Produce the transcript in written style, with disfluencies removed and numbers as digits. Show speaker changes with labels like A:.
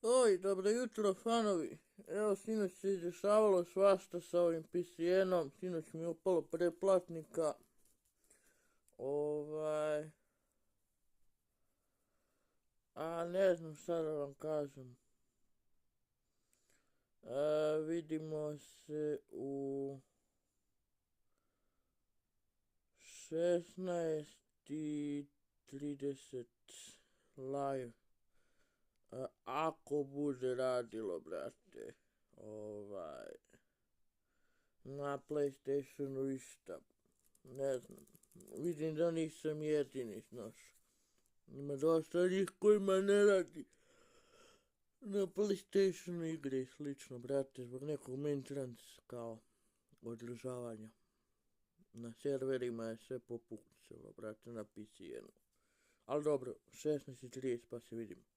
A: Oj, dobro jutro fanovi. Evo, sinoć se izdešavalo svašta sa ovim PCN-om. Sinoć mi je upalo pretplatnika. Ovaj... A ne znam šta da vam kažem. Vidimo se u 16:30 live. Ako bude radilo, brate. Na PlayStationu išta. Ne znam. Vidim da nisam jedini, znaš. Ima dosta njih kojima ne radi na PlayStationu igre i slično, brate, zbog nekog maintenance kao održavanja. Na serverima je sve popucalo, brate, na PC-enu. Ali dobro, 16:30 pa se vidimo.